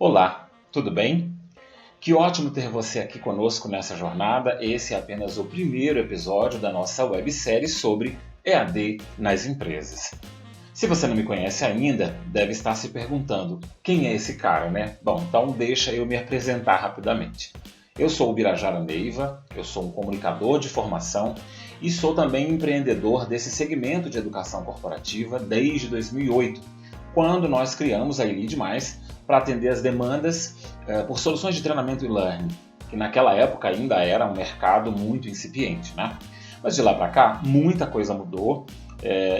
Olá, tudo bem? Que ótimo ter você aqui conosco nessa jornada. Esse é apenas o primeiro episódio da nossa websérie sobre EAD nas empresas. Se você não me conhece ainda, deve estar se perguntando, quem é esse cara, né? Bom, então deixa eu me apresentar rapidamente. Eu sou o Birajara Neiva, eu sou um comunicador de formação e sou também empreendedor desse segmento de educação corporativa desde 2008, quando nós criamos a eLead+, para atender as demandas por soluções de treinamento e learning, que naquela época ainda era um mercado muito incipiente, né? Mas de lá para cá, muita coisa mudou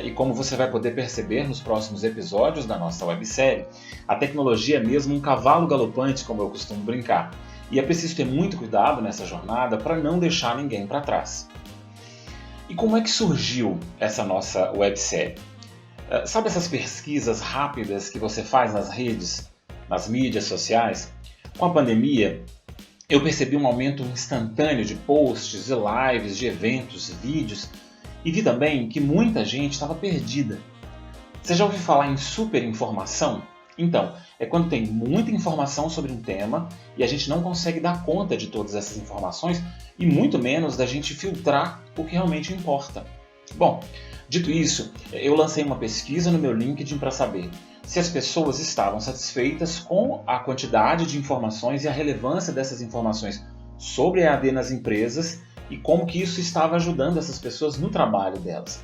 e como você vai poder perceber nos próximos episódios da nossa websérie, a tecnologia é mesmo um cavalo galopante, como eu costumo brincar, e é preciso ter muito cuidado nessa jornada para não deixar ninguém para trás. E como é que surgiu essa nossa websérie? Sabe essas pesquisas rápidas que você faz nas redes, nas mídias sociais? Com a pandemia, eu percebi um aumento instantâneo de posts, de lives, de eventos, vídeos, e vi também que muita gente estava perdida. Você já ouviu falar em superinformação? Então, é quando tem muita informação sobre um tema e a gente não consegue dar conta de todas essas informações e muito menos da gente filtrar o que realmente importa. Bom, dito isso, eu lancei uma pesquisa no meu LinkedIn para saber se as pessoas estavam satisfeitas com a quantidade de informações e a relevância dessas informações sobre a EAD nas empresas e como que isso estava ajudando essas pessoas no trabalho delas.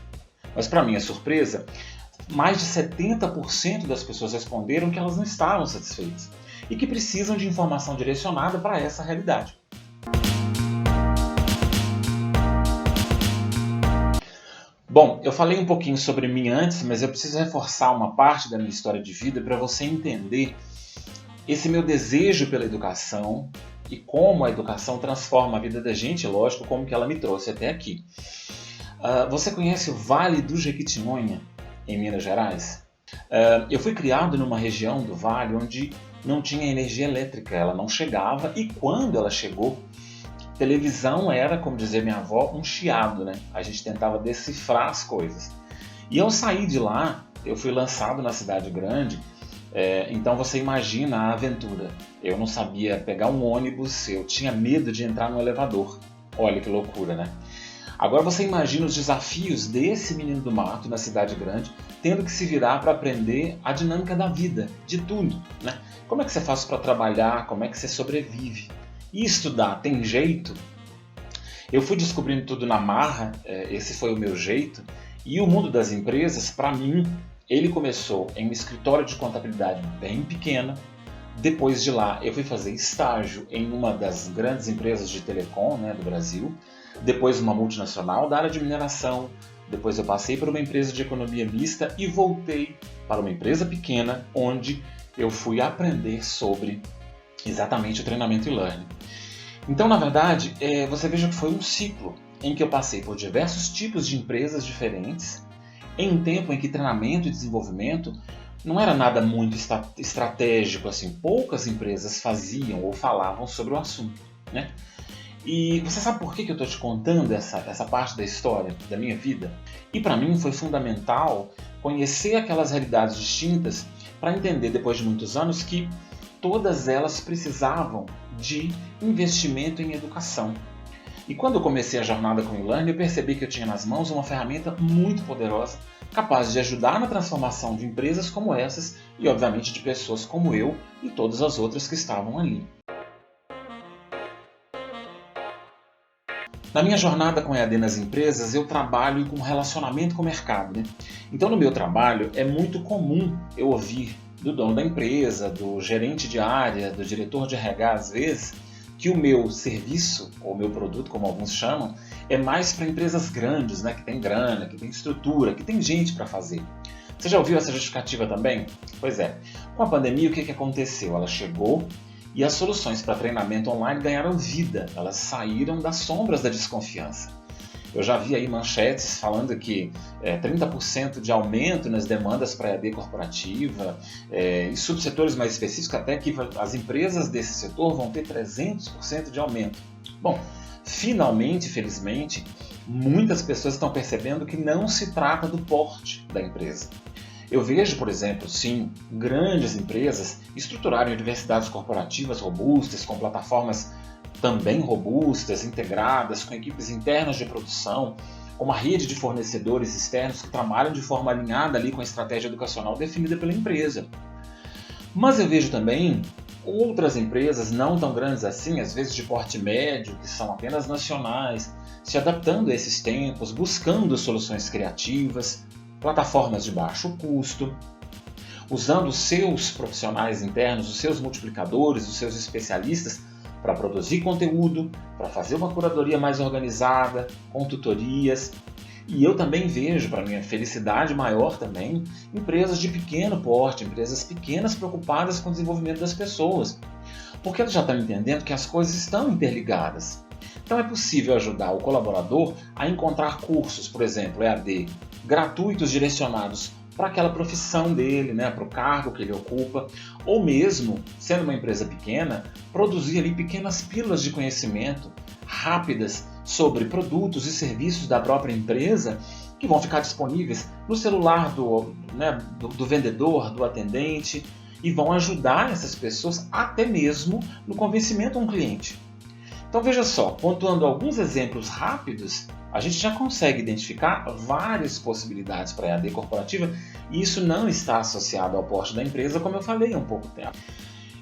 Mas para minha surpresa, mais de 70% das pessoas responderam que elas não estavam satisfeitas e que precisam de informação direcionada para essa realidade. Bom, eu falei um pouquinho sobre mim antes, mas eu preciso reforçar uma parte da minha história de vida para você entender esse meu desejo pela educação e como a educação transforma a vida da gente, lógico, como que ela me trouxe até aqui. Você conhece o Vale do Jequitinhonha, em Minas Gerais? Eu fui criado numa região do Vale onde não tinha energia elétrica, ela não chegava e quando ela chegou, televisão era, como dizia minha avó, um chiado, né? A gente tentava decifrar as coisas. E eu saí de lá, eu fui lançado na cidade grande, então você imagina a aventura. Eu não sabia pegar um ônibus, eu tinha medo de entrar no elevador. Olha que loucura, né? Agora você imagina os desafios desse menino do mato na cidade grande, tendo que se virar para aprender a dinâmica da vida, de tudo, né? Como é que você faz para trabalhar, como é que você sobrevive? E estudar tem jeito? Eu fui descobrindo tudo na marra, esse foi o meu jeito, e o mundo das empresas, para mim, ele começou em um escritório de contabilidade bem pequeno. Depois de lá, eu fui fazer estágio em uma das grandes empresas de telecom, né, do Brasil, depois uma multinacional da área de mineração, depois eu passei por uma empresa de economia mista e voltei para uma empresa pequena, onde eu fui aprender sobre exatamente o treinamento e learning. Então, na verdade, você veja que foi um ciclo em que eu passei por diversos tipos de empresas diferentes, em um tempo em que treinamento e desenvolvimento não era nada muito estratégico, assim, poucas empresas faziam ou falavam sobre o assunto, né? E você sabe por que eu estou te contando essa parte da história, da minha vida? E para mim foi fundamental conhecer aquelas realidades distintas para entender, depois de muitos anos, que todas elas precisavam de investimento em educação. E quando eu comecei a jornada com o e-learning, eu percebi que eu tinha nas mãos uma ferramenta muito poderosa, capaz de ajudar na transformação de empresas como essas e, obviamente, de pessoas como eu e todas as outras que estavam ali. Na minha jornada com EAD nas empresas, eu trabalho com relacionamento com o mercado, né? Então, no meu trabalho, é muito comum eu ouvir do dono da empresa, do gerente de área, do diretor de RH, às vezes, que o meu serviço, ou meu produto, como alguns chamam, é mais para empresas grandes, né, que tem grana, que tem estrutura, que tem gente para fazer. Você já ouviu essa justificativa também? Pois é. Com a pandemia, o que aconteceu? Ela chegou e as soluções para treinamento online ganharam vida. Elas saíram das sombras da desconfiança. Eu já vi aí manchetes falando que 30% de aumento nas demandas para EAD corporativa, em subsetores mais específicos, até que as empresas desse setor vão ter 300% de aumento. Bom, finalmente, felizmente, muitas pessoas estão percebendo que não se trata do porte da empresa. Eu vejo, por exemplo, sim, grandes empresas estruturarem universidades corporativas robustas, com plataformas também robustas, integradas, com equipes internas de produção, com uma rede de fornecedores externos que trabalham de forma alinhada ali com a estratégia educacional definida pela empresa. Mas eu vejo também outras empresas não tão grandes assim, às vezes de porte médio, que são apenas nacionais, se adaptando a esses tempos, buscando soluções criativas, plataformas de baixo custo, usando os seus profissionais internos, os seus multiplicadores, os seus especialistas para produzir conteúdo, para fazer uma curadoria mais organizada, com tutorias. E eu também vejo, para minha felicidade maior também, empresas de pequeno porte, empresas pequenas preocupadas com o desenvolvimento das pessoas, porque elas já estão entendendo que as coisas estão interligadas. Então é possível ajudar o colaborador a encontrar cursos, por exemplo, EAD, gratuitos direcionados para aquela profissão dele, né, para o cargo que ele ocupa, ou mesmo, sendo uma empresa pequena, produzir ali pequenas pílulas de conhecimento rápidas sobre produtos e serviços da própria empresa que vão ficar disponíveis no celular do vendedor, do atendente, e vão ajudar essas pessoas até mesmo no convencimento a um cliente. Então veja só, pontuando alguns exemplos rápidos, a gente já consegue identificar várias possibilidades para a EAD corporativa e isso não está associado ao porte da empresa, como eu falei há um pouco tempo.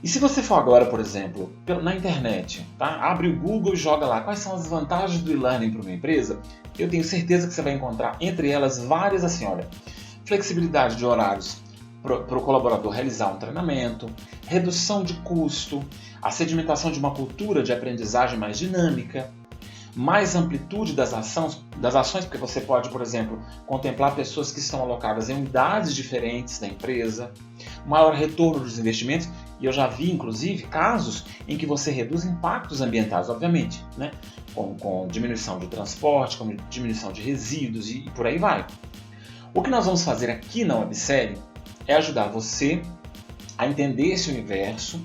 E se você for agora, por exemplo, na internet, tá? Abre o Google e joga lá quais são as vantagens do e-learning para uma empresa, eu tenho certeza que você vai encontrar entre elas várias assim, olha, flexibilidade de horários para o colaborador realizar um treinamento, redução de custo, a sedimentação de uma cultura de aprendizagem mais dinâmica, mais amplitude das ações, porque você pode, por exemplo, contemplar pessoas que estão alocadas em unidades diferentes da empresa, maior retorno dos investimentos, e eu já vi, inclusive, casos em que você reduz impactos ambientais, obviamente, né? com diminuição de transporte, com diminuição de resíduos e por aí vai. O que nós vamos fazer aqui na websérie é ajudar você a entender esse universo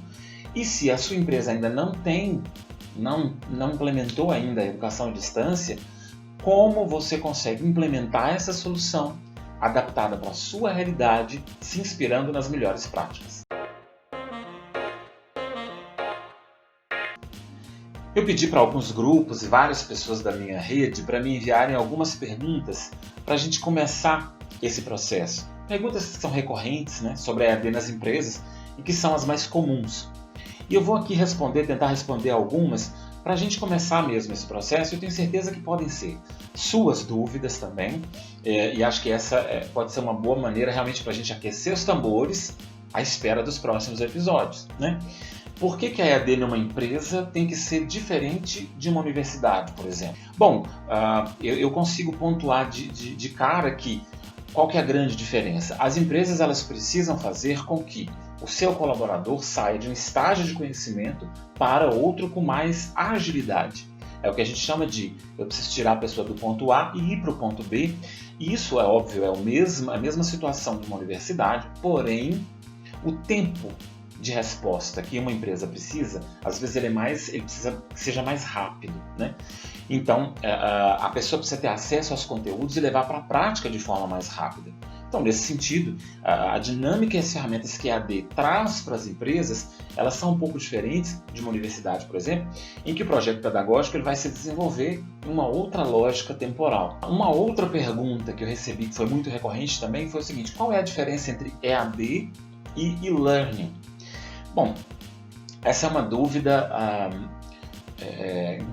e se a sua empresa ainda não implementou ainda a educação à distância, como você consegue implementar essa solução adaptada para a sua realidade, se inspirando nas melhores práticas. Eu pedi para alguns grupos e várias pessoas da minha rede para me enviarem algumas perguntas para a gente começar esse processo. Perguntas que são recorrentes, né, sobre a EAD nas empresas e que são as mais comuns. E eu vou aqui tentar responder algumas para a gente começar mesmo esse processo. Eu tenho certeza que podem ser suas dúvidas também, e acho que essa pode ser uma boa maneira realmente para a gente aquecer os tambores à espera dos próximos episódios, né? Por que a EAD numa empresa tem que ser diferente de uma universidade, por exemplo? Bom, eu consigo pontuar de cara que qual que é a grande diferença? As empresas elas precisam fazer com que o seu colaborador saia de um estágio de conhecimento para outro com mais agilidade. É o que a gente chama de eu preciso tirar a pessoa do ponto A e ir para o ponto B. E isso é óbvio, é a mesma situação de uma universidade, porém o tempo de resposta que uma empresa precisa, às vezes ele precisa que seja mais rápido, né? Então, a pessoa precisa ter acesso aos conteúdos e levar para a prática de forma mais rápida. Então, nesse sentido, a dinâmica e as ferramentas que a EAD traz para as empresas, elas são um pouco diferentes de uma universidade, por exemplo, em que o projeto pedagógico ele vai se desenvolver em uma outra lógica temporal. Uma outra pergunta que eu recebi, que foi muito recorrente também, foi o seguinte: qual é a diferença entre EAD e e-learning? Bom, essa é uma dúvida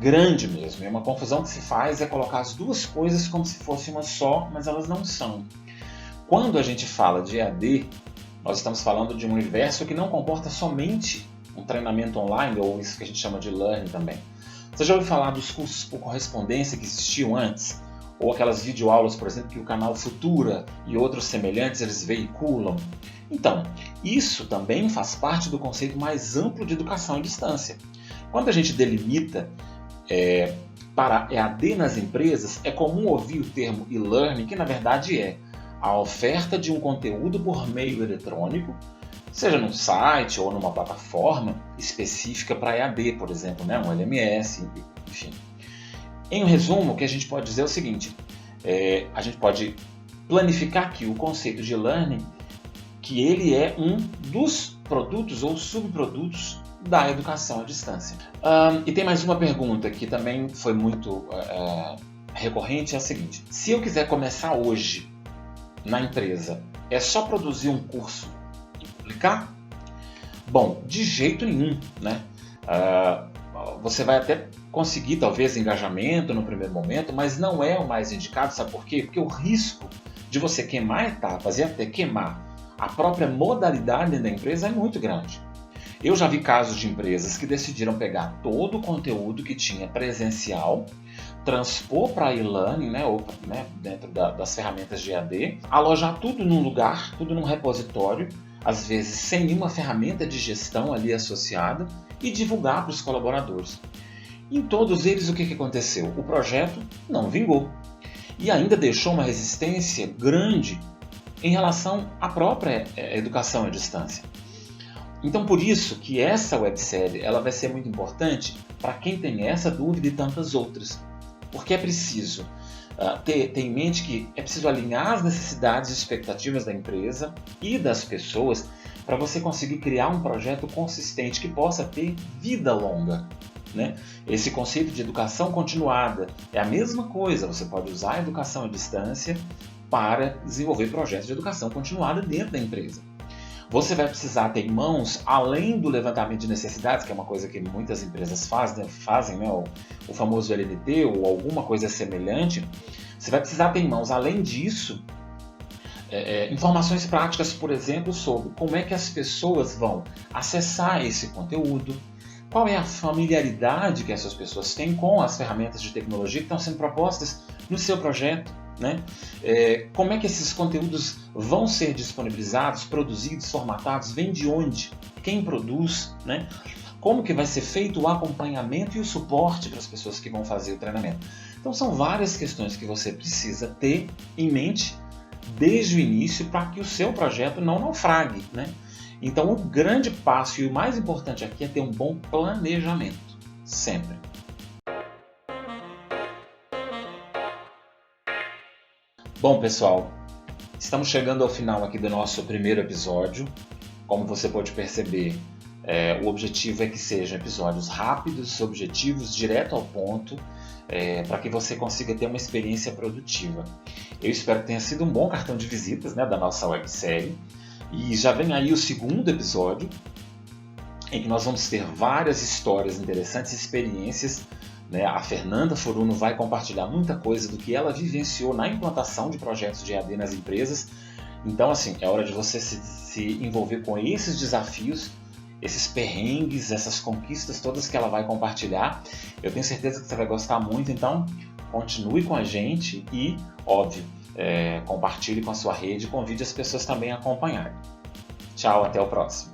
grande mesmo, é uma confusão que se faz colocar as duas coisas como se fosse uma só, mas elas não são. Quando a gente fala de EAD, nós estamos falando de um universo que não comporta somente um treinamento online, ou isso que a gente chama de learning também. Você já ouviu falar dos cursos por correspondência que existiam antes? Ou aquelas videoaulas, por exemplo, que o canal Futura e outros semelhantes eles veiculam? Então, isso também faz parte do conceito mais amplo de educação à distância. Quando a gente delimita para EAD nas empresas, é comum ouvir o termo e-learning, que na verdade é a oferta de um conteúdo por meio eletrônico, seja num site ou numa plataforma específica para EAD, por exemplo, né? Um LMS, enfim. Em resumo, o que a gente pode dizer é o seguinte: a gente pode planificar que o conceito de learning que ele é um dos produtos ou subprodutos da educação à distância. E tem mais uma pergunta que também foi muito recorrente, é a seguinte: se eu quiser começar hoje na empresa, é só produzir um curso e publicar? Bom, de jeito nenhum, né? Você vai até conseguir talvez engajamento no primeiro momento, mas não é o mais indicado, sabe por quê? Porque o risco de você queimar etapas e até queimar a própria modalidade da empresa é muito grande. Eu já vi casos de empresas que decidiram pegar todo o conteúdo que tinha presencial, transpor para e-learning, dentro das ferramentas de EAD, alojar tudo num lugar, tudo num repositório, às vezes sem nenhuma ferramenta de gestão ali associada, e divulgar para os colaboradores. Em todos eles, o que aconteceu? O projeto não vingou e ainda deixou uma resistência grande em relação à própria educação à distância. Então, por isso que essa websérie ela vai ser muito importante para quem tem essa dúvida e tantas outras. Porque é preciso ter em mente que é preciso alinhar as necessidades e expectativas da empresa e das pessoas para você conseguir criar um projeto consistente que possa ter vida longa. Né? Esse conceito de educação continuada é a mesma coisa, você pode usar a educação à distância para desenvolver projetos de educação continuada dentro da empresa. Você vai precisar ter em mãos, além do levantamento de necessidades, que é uma coisa que muitas empresas fazem, né? o famoso LNT ou alguma coisa semelhante, você vai precisar ter em mãos, além disso, informações práticas, por exemplo, sobre como é que as pessoas vão acessar esse conteúdo, qual é a familiaridade que essas pessoas têm com as ferramentas de tecnologia que estão sendo propostas no seu projeto, né? Como é que esses conteúdos vão ser disponibilizados, produzidos, formatados, vem de onde, quem produz, né? Como que vai ser feito o acompanhamento e o suporte para as pessoas que vão fazer o treinamento. Então são várias questões que você precisa ter em mente desde o início para que o seu projeto não naufrague, né? Então o grande passo e o mais importante aqui é ter um bom planejamento, sempre. Bom, pessoal, estamos chegando ao final aqui do nosso primeiro episódio. Como você pode perceber, o objetivo é que sejam episódios rápidos, objetivos, direto ao ponto, para que você consiga ter uma experiência produtiva. Eu espero que tenha sido um bom cartão de visitas, né, da nossa websérie. E já vem aí o segundo episódio, em que nós vamos ter várias histórias interessantes, experiências. Né? A Fernanda Foruno vai compartilhar muita coisa do que ela vivenciou na implantação de projetos de EAD nas empresas. Então, assim, é hora de você se envolver com esses desafios, esses perrengues, essas conquistas todas que ela vai compartilhar. Eu tenho certeza que você vai gostar muito, então continue com a gente e, óbvio, compartilhe com a sua rede e convide as pessoas também a acompanharem. Tchau, até o próximo.